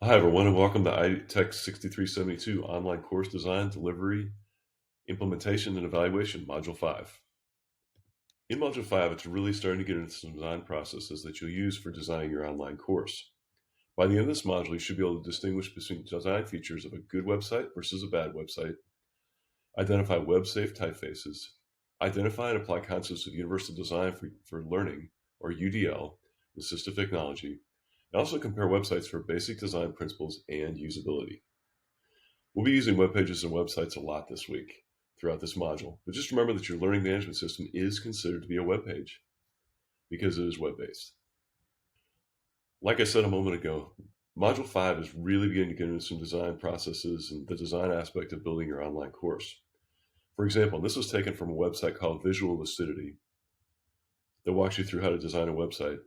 Hi, everyone, and welcome to ITEC 6372 Online Course Design, Delivery, Implementation, and Evaluation, Module 5. In Module 5, it's really starting to get into some design processes that you'll use for designing your online course. By the end of this module, you should be able to distinguish between design features of a good website versus a bad website, identify web-safe typefaces, identify and apply concepts of universal design for learning, or UDL, assistive technology, and also compare websites for basic design principles and usability. We'll be using web pages and websites a lot this week throughout this module, but just remember that your learning management system is considered to be a web page because it is web-based. Like I said a moment ago, Module 5 is really beginning to get into some design processes and the design aspect of building your online course. For example, this was taken from a website called Visual Lucidity that walks you through how to design a website.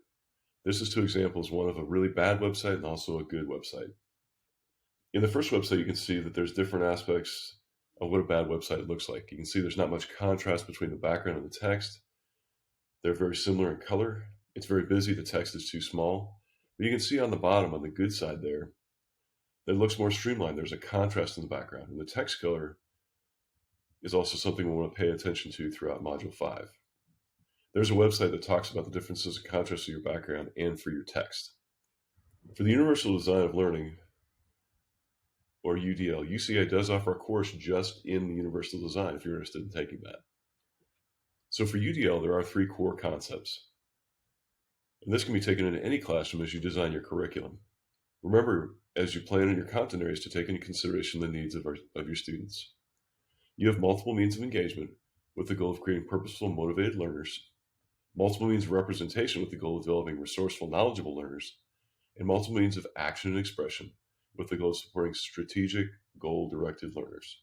This is two examples, one of a really bad website and also a good website. In the first website, you can see that there's different aspects of what a bad website looks like. You can see there's not much contrast between the background and the text. They're very similar in color. It's very busy. The text is too small. But you can see on the bottom, on the good side there, that it looks more streamlined. There's a contrast in the background. And the text color is also something we want to pay attention to throughout Module 5. There's a website that talks about the differences in contrast of your background and for your text. For the Universal Design of Learning, or UDL, UCI does offer a course just in the Universal Design if you're interested in taking that. So for UDL, there are three core concepts. And this can be taken in any classroom as you design your curriculum. Remember, as you plan in your content areas, to take into consideration the needs of your students. You have multiple means of engagement with the goal of creating purposeful, motivated learners, multiple means of representation with the goal of developing resourceful, knowledgeable learners, and multiple means of action and expression with the goal of supporting strategic, goal-directed learners.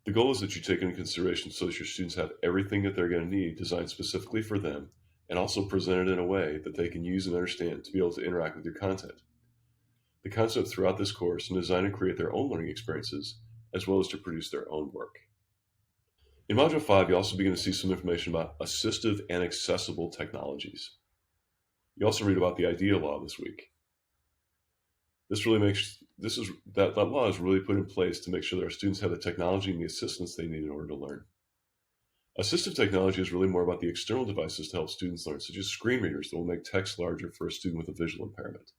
The goal is that you take into consideration so that your students have everything that they're going to need designed specifically for them and also presented in a way that they can use and understand to be able to interact with your content. The concept throughout this course is design and create their own learning experiences as well as to produce their own work. In Module 5, you also begin to see some information about assistive and accessible technologies. You also read about the IDEA law this week. That law is really put in place to make sure that our students have the technology and the assistance they need in order to learn. Assistive technology is really more about the external devices to help students learn, such as screen readers that will make text larger for a student with a visual impairment.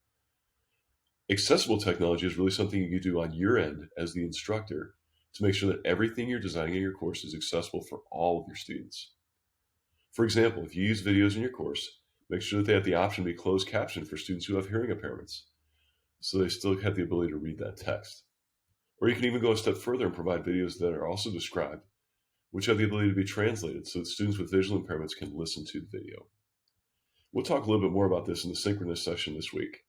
Accessible technology is really something you can do on your end as the instructor to make sure that everything you're designing in your course is accessible for all of your students. For example, if you use videos in your course, make sure that they have the option to be closed captioned for students who have hearing impairments, so they still have the ability to read that text. Or you can even go a step further and provide videos that are also described, which have the ability to be translated so that students with visual impairments can listen to the video. We'll talk a little bit more about this in the synchronous session this week.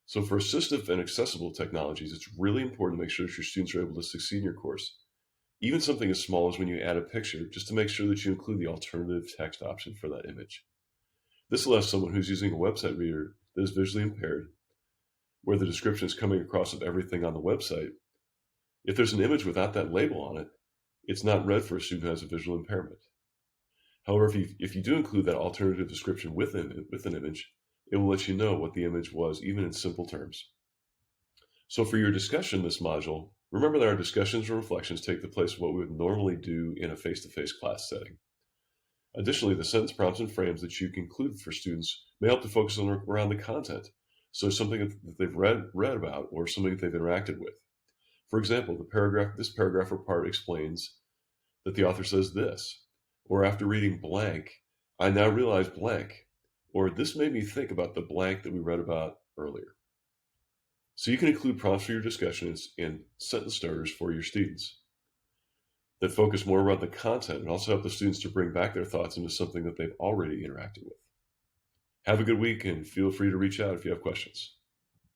So for assistive and accessible technologies, it's really important to make sure that your students are able to succeed in your course. Even something as small as when you add a picture, just to make sure that you include the alternative text option for that image. This allows someone who's using a website reader that is visually impaired, where the description is coming across of everything on the website. If there's an image without that label on it, it's not read for a student who has a visual impairment. However, if you do include that alternative description with an image, it will let you know what the image was, even in simple terms. So for your discussion this module, remember that our discussions and reflections take the place of what we would normally do in a face-to-face class setting. Additionally, the sentence prompts and frames that you can include for students may help to focus around the content. So something that they've read about or something that they've interacted with. For example, this paragraph or part explains that the author says this, or after reading blank, I now realize blank, or this made me think about the blank that we read about earlier. So you can include prompts for your discussions and sentence starters for your students that focus more around the content and also help the students to bring back their thoughts into something that they've already interacted with. Have a good week and feel free to reach out if you have questions.